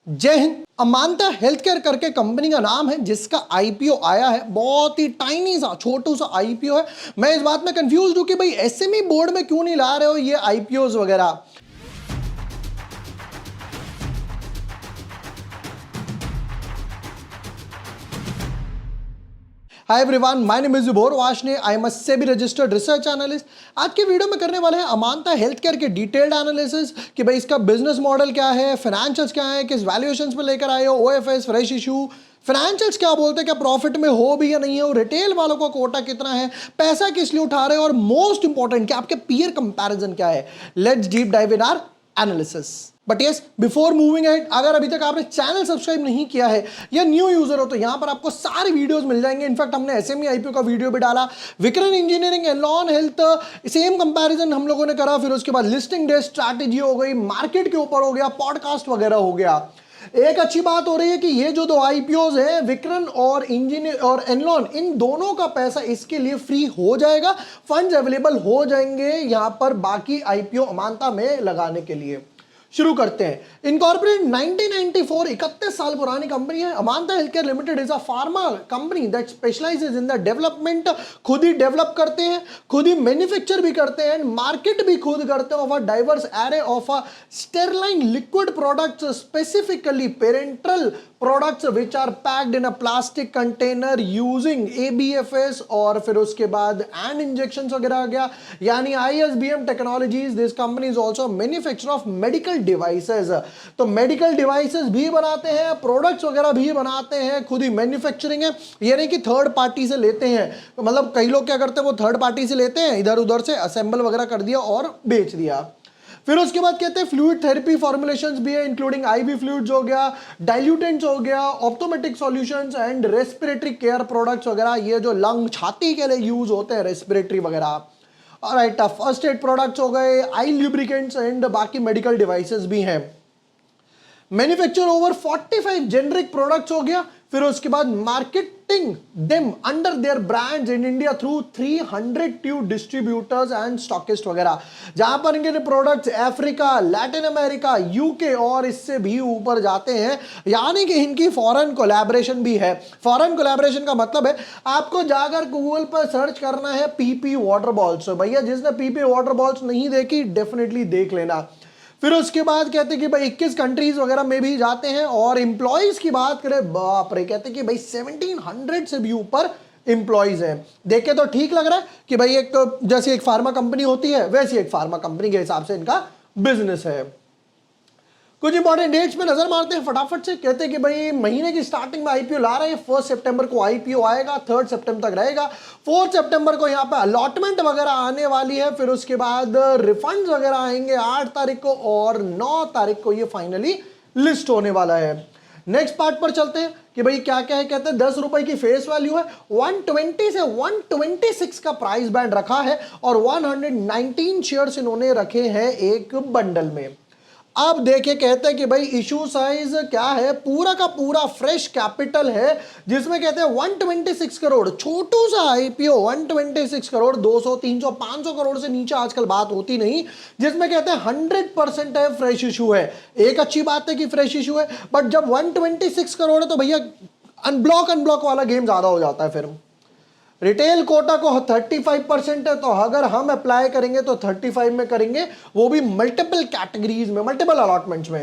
जय हिंद। अमांता health care करके company का नाम है जिसका आईपीओ आया है। बहुत ही टाइनी सा छोटू सा आईपीओ है। मैं इस बात में कंफ्यूज हूं कि भाई एसएमई बोर्ड में क्यों नहीं ला रहे हो ये आईपीओज वगैरह। Hi everyone, my name is जुबोर वाशने। I am a SEBI registered research analyst. आज की वीडियो में करने वाले हैं अमांता हेल्थ केयर के डिटेल्ड एनालिसिस कि भाई इसका बिजनेस मॉडल क्या है, फाइनेंशियल्स क्या है, किस वैल्यूएशंस पे लेकर आए हो, ओएफएस, फ्रेश इशू, फाइनेंशियल्स क्या बोलते हैं, क्या प्रॉफिट में हो भी या नहीं हो, रिटेल वालों का कोटा कितना है, पैसा किस लिए उठा रहे हो, और मोस्ट इंपॉर्टेंट कि आपके पीयर कंपैरिजन क्या है। Let's deep dive in our analysis. But yes, before moving ahead, अगर अभी तक आपने चैनल सब्सक्राइब नहीं किया है या न्यू यूजर हो तो यहां पर आपको सारी वीडियोस मिल जाएंगे। इनफैक्ट हमने एसएमई आईपीओ का वीडियो भी डाला, विक्रन इंजीनियरिंग, एनलॉन हेल्थ, सेम कंपैरिजन हम लोगों ने करा। फिर उसके बाद लिस्टिंग डे स्ट्रैटेजी हो गई, मार्केट के ऊपर हो गया, पॉडकास्ट वगैरह हो गया। एक अच्छी बात हो रही है कि ये जो दो आईपीओज है, विक्रन और इंजीनियर और एनलॉन, इन दोनों का पैसा इसके लिए फ्री हो जाएगा, फंड्स अवेलेबल हो जाएंगे यहां पर बाकी आईपीओ अमांता में लगाने के लिए। शुरू करते हैं। इनकॉर्पोरेट 1994, 31 साल पुरानी कंपनी है। Amanta Healthcare Limited is a pharma company that specializes in the development. खुद ही डेवलप करते हैं, खुद ही मैन्युफैक्चर भी करते हैं, मार्केट भी खुद करते हैं of a diverse array of a sterile liquid products, specifically parenteral products which are packed in a plastic container using ABFS और फिर उसके बाद and injections वगैरह आ गया, यानी ISBM technologies। this company is also manufacturer of medical devices। तो medical devices भी बनाते हैं, प्रोडक्ट्स वगैरह भी बनाते हैं, खुद ही मैन्युफैक्चरिंग है। ये नहीं कि थर्ड पार्टी से लेते हैं, तो मतलब कई लोग क्या करते हैं, वो थर्ड पार्टी से लेते हैं, इधर उधर से असेंबल वगैरह कर दिया और बेच दिया। फिर उसके बाद कहते हैं फ्लूइड थेरेपी फॉर्मुलेशंस भी है, इंक्लूडिंग आईवी फ्लूइड्स हो गया, डाइल्यूटेंट्स हो गया, ophthalmic solutions and respiratory care products वगैरह, ये जो लंग छाती के लिए यूज होते हैं, रेस्पिरेटरी वगैरह। ऑलराइट, फर्स्ट एड प्रोडक्ट्स हो गए, आई ल्यूब्रिकेंट्स एंड बाकी मेडिकल डिवाइसेस भी हैं। मैन्युफैक्चर ओवर 45 जेनरिक प्रोडक्ट्स हो गया। फिर उसके बाद marketing them under their brands in India through 302 distributors and stockist वगैरह, जहां पर इनके products Africa, Latin America, UK और इससे भी ऊपर जाते हैं। यानी कि इनकी फॉरेन कोलैबोरेशन भी है। फॉरेन कोलैबोरेशन का मतलब है आपको जाकर गूगल पर सर्च करना है पीपी वाटर बॉल्स। भैया जिसने पीपी वाटर बॉल्स नहीं देखी डेफिनेटली देख लेना। फिर उसके बाद कहते हैं कि भाई 21 कंट्रीज वगैरह में भी जाते हैं। और एम्प्लॉइज की बात करें, बाप रे, कहते हैं कि भाई 1700 से भी ऊपर एम्प्लॉइज हैं। देखे तो ठीक लग रहा है कि भाई एक जैसे एक फार्मा कंपनी होती है वैसी एक फार्मा कंपनी के हिसाब से इनका बिजनेस है। कुछ इंपॉर्टेंट डेट्स पे नजर मारते हैं फटाफट से। कहते हैं कि भाई महीने की स्टार्टिंग में आईपीओ ला रहे हैं। 1 सितंबर को आईपीओ आएगा, 3 सितंबर तक रहेगा। 4 सितंबर को यहाँ पे अलॉटमेंट वगैरह आने वाली है। फिर उसके बाद रिफंड्स वगैरह आएंगे 8 तारीख को, और 9 तारीख को ये फाइनली लिस्ट होने वाला है। नेक्स्ट पार्ट पर चलते हैं कि भाई क्या क्या है। कहते हैं 10 रुपए की फेस वैल्यू है, 120 से 126 का प्राइस बैंड रखा है, और 119 शेयर्स इन्होंने रखे हैं एक बंडल में। अब देखिए, कहते हैं कि भाई इशू साइज क्या है, पूरा का पूरा फ्रेश कैपिटल है, जिसमें कहते हैं 126 करोड़, छोटू सा आईपीओ, 126 करोड़, 200, 300, 500 करोड़ से नीचे आजकल बात होती नहीं, जिसमें कहते हैं 100% है, फ्रेश इशू है। एक अच्छी बात है कि फ्रेश इशू है, बट जब 126 करोड़ है तो भैया अनब्लॉक वाला गेम ज्यादा हो जाता है। फिर रिटेल कोटा को 35% है, तो अगर हम अप्लाई करेंगे तो 35 में करेंगे, वो भी मल्टीपल कैटेगरीज में, मल्टीपल अलॉटमेंट्स में।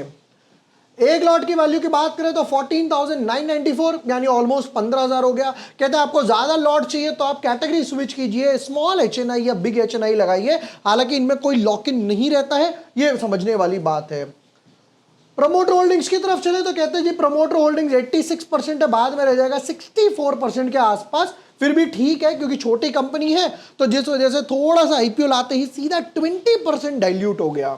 एक लॉट की वैल्यू की बात करें तो 14,994, यानी ऑलमोस्ट 15,000 हो गया। कहते हैं आपको ज्यादा लॉट चाहिए तो आप कैटेगरी स्विच कीजिए, स्मॉल एचएनआई या बिग एचएनआई लगाइए। हालांकि इनमें कोई लॉक इन नहीं रहता है, ये समझने वाली बात है। प्रमोटर होल्डिंग्स की तरफ चले तो कहते हैं जी प्रमोटर होल्डिंग्स 86% है, बाद में रह जाएगा 64% के आसपास। फिर भी ठीक है, क्योंकि छोटी कंपनी है, तो जिस वजह से थोड़ा सा आईपीओ लाते ही सीधा 20% डाइल्यूट हो गया।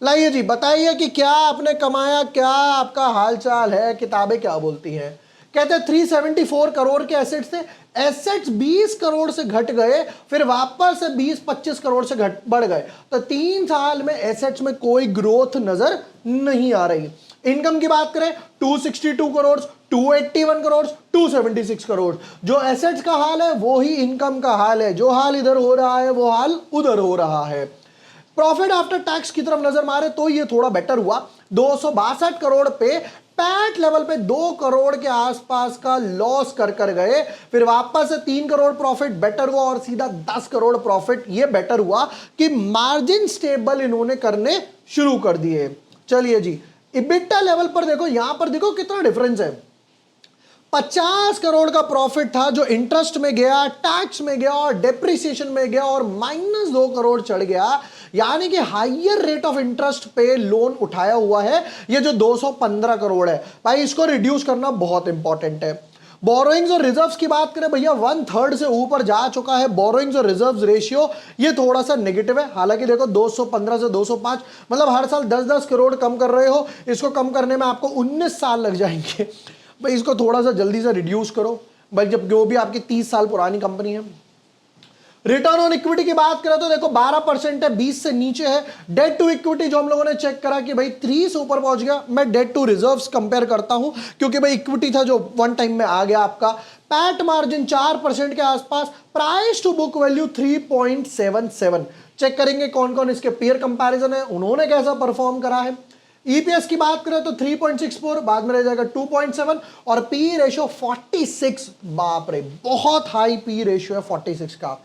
लाइए जी, बताइए कि क्या आपने कमाया, क्या आपका हालचाल है, किताबें क्या बोलती हैं। कहते हैं 374 करोड़ के एसेट्स थे। एसेट्स 20 करोड़ से घट गए, फिर वापस से 20-25 करोड़ से बढ़ गए। तो 3 साल में एसेट्स में कोई ग्रोथ नजर नहीं आ रही। इनकम की बात करें 262 करोड़, 281 करोड़, 276 करोड़। जो एसेट्स का हाल है वो ही इनकम का हाल है, जो हाल इधर हो रहा है वो हाल उधर हो रहा है। प्रॉफिट आफ्टर टैक्स की तरफ नजर मारे तो ये थोड़ा बेटर हुआ, 262 करोड़ पे पैट लेवल पे 2 करोड़ के आसपास का लॉस कर गए, फिर वापस से 3 करोड़ प्रॉफिट बेटर हुआ और सीधा 10 करोड़ प्रॉफिट। ये बेटर हुआ कि मार्जिन स्टेबल इन्होंने करने शुरू कर दिए। चलिए जी, इबिटा लेवल पर देखो, यहां पर देखो कितना डिफरेंस है। 50 करोड़ का प्रॉफिट था जो इंटरेस्ट में गया, टैक्स में गया और डेप्रिसिएशन में गया और -2 करोड़ चढ़ गया, यानी कि हाइयर रेट ऑफ इंटरेस्ट पे लोन उठाया हुआ है ये जो 215 करोड़ है। भाई इसको रिड्यूस करना बहुत इंपॉर्टेंट है। बोरोइंग्स और रिजर्व्स की बात करें भैया, 1/3 से ऊपर जा चुका है बोरोइंग्स और रिजर्व्स रेशियो, ये थोड़ा सा नेगेटिव है। हालांकि देखो 215 से 205 मतलब हर साल 10-10 करोड़ कम कर रहे हो, इसको कम करने में आपको 19 साल लग जाएंगे। भाई इसको थोड़ा सा जल्दी से रिड्यूस करो भाई, जब जो भी आपकी 30 साल पुरानी कंपनी है। रिटर्न ऑन इक्विटी की बात करें तो देखो 12% है, 20 से नीचे है। डेट टू इक्विटी जो हम लोगों ने चेक करा कि भाई 3 से ऊपर पहुंच गया। मैं डेट टू रिजर्व्स कंपेयर करता हूं क्योंकि भाई इक्विटी था जो वन टाइम में आ गया आपका। पैट मार्जिन 4% के आसपास, price to book value 3.77। Check करेंगे कौन कौन इसके पीयर कंपैरिजन है, उन्होंने कैसा परफॉर्म करा है। ईपीएस की बात करें तो 3.64, बाद में रह जाएगा 2.7 और पी रेशियो 46। बाप रे, बहुत हाई पी रेशियो है 46 का।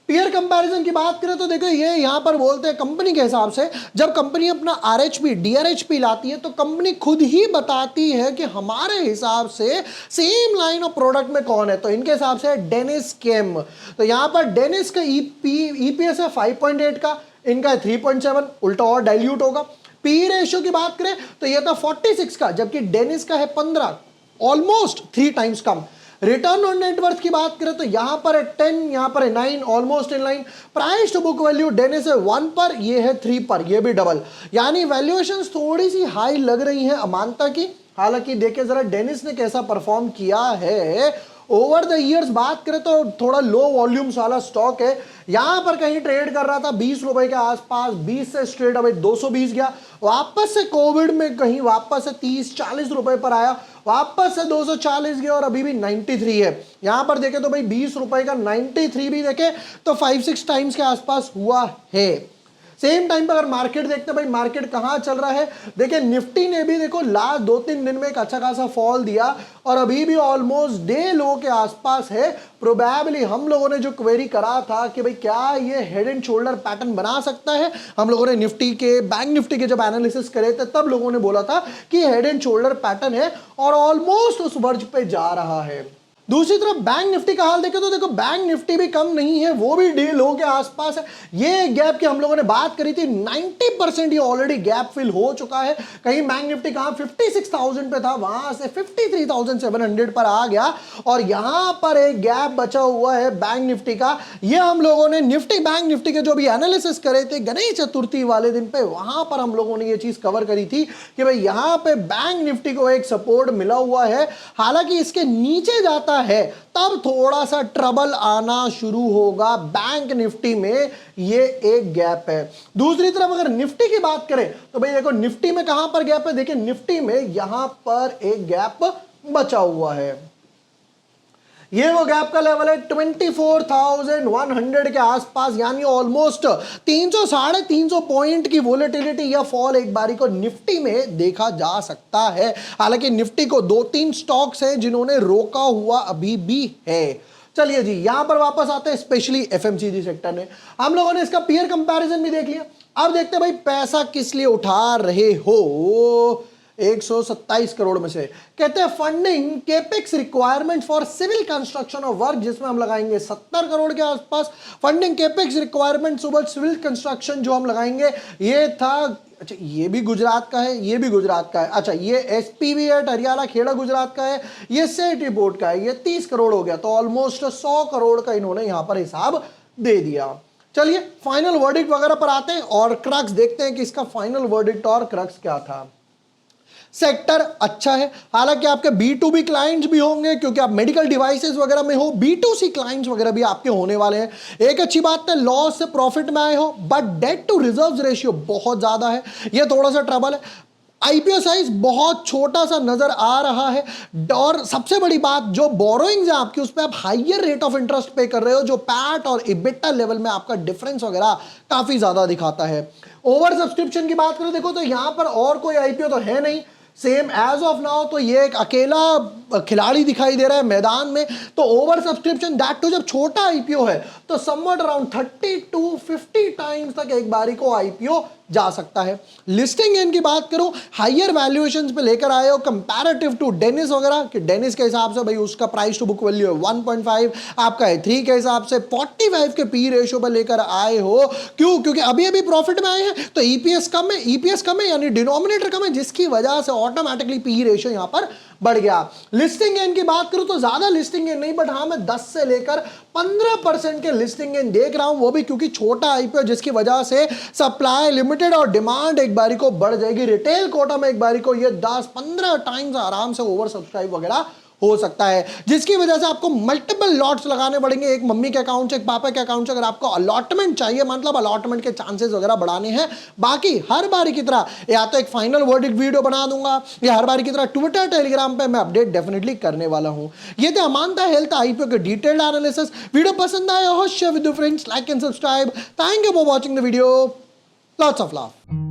पीयर कंपैरिजन की बात करें तो देखो ये यहां पर बोलते हैं कंपनी के हिसाब से, जब कंपनी अपना आरएचपी डीआरएचपी लाती है तो कंपनी खुद ही बताती है कि हमारे हिसाब से सेम लाइन ऑफ प्रोडक्ट में कौन है, तो इनके हिसाब से डेनिस केम। तो यहां पर डेनिस का ईपीएस है 5.8 का, इनका है 3.7, उल्टा और डाइल्यूट होगा। पी रेशियो की बात करें तो यह था 46 का, जबकि डेनिस का है 15, almost 3 times come. Return on net worth की बात करें तो यहां पर है 10, यहां पर है 9, almost in line. Price to book value डेनिस है 1 पर, ये है 3 पर, ये भी डबल, यानी वैल्यूएशंस थोड़ी सी हाई लग रही हैं अमांता की। हालांकि देखिए जरा डेनिस ने कैसा परफॉर्म किया है ओवर द ईयर्स। बात करें तो थोड़ा लो वॉल्यूम्स वाला स्टॉक है, यहां पर कहीं ट्रेड कर रहा था 20 रुपए के आसपास, 20 से स्ट्रेट अवे 220 गया, वापस से कोविड में कहीं वापस से 30-40 रुपए पर आया, वापस से 240 गया और अभी भी 93 है। यहां पर देखें तो भाई 20 रुपए का 93 भी देखे तो 5-6 टाइम्स के आसपास हुआ है। सेम टाइम पर अगर मार्केट देखते हैं भाई, मार्केट कहां चल रहा है, देखिए निफ्टी ने भी देखो लास्ट 2-3 दिन में एक अच्छा खासा फॉल दिया और अभी भी ऑलमोस्ट डे लो के आसपास है। प्रोबेबली हम लोगों ने जो क्वेरी करा था कि भाई क्या ये हेड एंड शोल्डर पैटर्न बना सकता है, हम लोगों ने निफ्टी के बैंक निफ्टी के जब एनालिसिस करे थे तब लोगों ने बोला था कि हेड एंड शोल्डर पैटर्न है और ऑलमोस्ट उस वर्ज पे जा रहा है। दूसरी तरफ बैंक निफ्टी का हाल देखें तो देखो बैंक निफ्टी भी कम नहीं है, वो भी डे लो के आसपास है। ये गैप की हम लोगों ने बात करी थी, 90% ये ऑलरेडी गैप फिल हो चुका है। कहीं बैंक निफ्टी कहां 56,000 पे था, वहां से 53,700 पर आ गया और यहां पर एक गैप बचा हुआ है बैंक निफ्टी का। ये हम लोगों ने निफ्टी बैंक निफ्टी के जो भी एनालिसिस करे थे गणेश चतुर्थी वाले दिन पे, वहां पर हम लोगों ने ये चीज कवर करी थी कि भाई यहां पे बैंक निफ्टी को एक सपोर्ट मिला हुआ है। हालांकि इसके नीचे जाता है तब थोड़ा सा ट्रबल आना शुरू होगा बैंक निफ्टी में, ये एक गैप है। दूसरी तरफ अगर निफ्टी की बात करें तो भाई देखो निफ्टी में कहां पर गैप है, देखिए निफ्टी में यहां पर एक गैप बचा हुआ है। ये वो गैप का लेवल है 24,100 के आसपास, यानी ऑलमोस्ट 300-350 पॉइंट की वोलेटिलिटी या फॉल एक बारी को निफ्टी में देखा जा सकता है। हालांकि निफ्टी को 2-3 स्टॉक्स हैं जिन्होंने रोका हुआ अभी भी है। चलिए जी, यहां पर वापस आते हैं, स्पेशली एफएमसीजी सेक्टर ने हम लोगों ने इसका पीयर कंपैरिजन भी देख लिया। अब देखते हैं भाई पैसा किस लिए उठा रहे हो। 127 करोड़ में से कहते हैं funding capex requirement for civil construction of work, जिसमें हम लगाएंगे 70 करोड़ के आसपास। फंडिंग केपेक्स रिक्वायरमेंट सुबह सिविल कंस्ट्रक्शन जो हम लगाएंगे ये था, अच्छा ये भी गुजरात का है, ये भी गुजरात का है, अच्छा ये एसपीवी है हरियाणा खेड़ा गुजरात का है, ये सेठी बोर्ड का है, ये 30 करोड़ हो गया, तो ऑलमोस्ट 100 करोड़ का इन्होंने यहां पर हिसाब दे दिया। चलिए फाइनल वर्डिक्ट वगैरह पर आते हैं और क्रक्स देखते हैं कि इसका फाइनल वर्डिक्ट और क्रक्स क्या था। सेक्टर अच्छा है, हालांकि आपके B2B क्लाइंट्स भी होंगे क्योंकि आप मेडिकल डिवाइसेस वगैरह में हो, B2C क्लाइंट्स वगैरह भी आपके होने वाले हैं। एक अच्छी बात है लॉस से प्रॉफिट में आए हो, but debt to reserves ratio बहुत ज्यादा है, यह थोड़ा सा ट्रबल है। आईपीओ साइज बहुत छोटा सा नजर आ रहा है और सबसे बड़ी बात जो बोरोइंग्स है आपकी उस पर आप हाइयर रेट ऑफ इंटरेस्ट पे कर रहे हो, जो पैट और इबिटा लेवल में आपका डिफरेंस वगैरह काफी ज्यादा दिखाता है। ओवर सब्सक्रिप्शन की बात करें देखो तो यहां पर और कोई आईपीओ तो है नहीं, सेम एज ऑफ नाउ तो ये एक अकेला खिलाड़ी दिखाई दे रहा है मैदान में। तो ओवर सब्सक्रिप्शन दैट टू जब छोटा आईपीओ है तो समवट अराउंड 30 to 50 टाइम्स तक एक बारी को आईपीओ जा सकता है। लिस्टिंग गेन की बात करूं हाइयर वैल्यूएशंस पे लेकर आए हो कंपैरेटिव टू डेनिस वगैरह, कि डेनिस के हिसाब से भाई उसका प्राइस टू बुक वैल्यू है 1.5, आपका है 3 के हिसाब से 45 के पी रेशियो पर लेकर आए हो। क्यों? क्योंकि अभी अभी प्रॉफिट में आए हैं तो ईपीएस कम है यानी डिनोमिनेटर कम है, जिसकी वजह से ऑटोमेटिकली पी रेशियो यहां पर बढ़ गया। लिस्टिंग गेन की बात करूं तो ज्यादा लिस्टिंग गेन नहीं, बट हाँ मैं 10 से लेकर 15% के लिस्टिंग गेन देख रहा हूं, वो भी क्योंकि छोटा आईपीओ जिसकी वजह से सप्लाई लिमिटेड और डिमांड एक बारी को बढ़ जाएगी। रिटेल कोटा में एक बारी को ये 10-15 टाइम्स आराम से ओवर सब्सक्राइब वगैरह हो सकता है, जिसकी वजह से आपको मल्टीपल लॉट्स लगाने पड़ेंगे, एक मम्मी के अकाउंट से एक पापा के अकाउंट से, अगर आपको अलॉटमेंट चाहिए, मतलब अलॉटमेंट के चांसेस वगैरह बढ़ाने हैं। बाकी हर बारी की तरह या तो एक फाइनल वर्डिक्ट वीडियो बना दूंगा या हर बारी की तरह ट्विटर टेलीग्राम पे मैं अपडेट डेफिनेटली करने वाला हूं। ये थे अमांता हेल्थ आईपीओ के डिटेल्ड एनालिसिस। वीडियो पसंद आया हो share with your friends, like and subscribe. Thank you for watching the video, lots of love.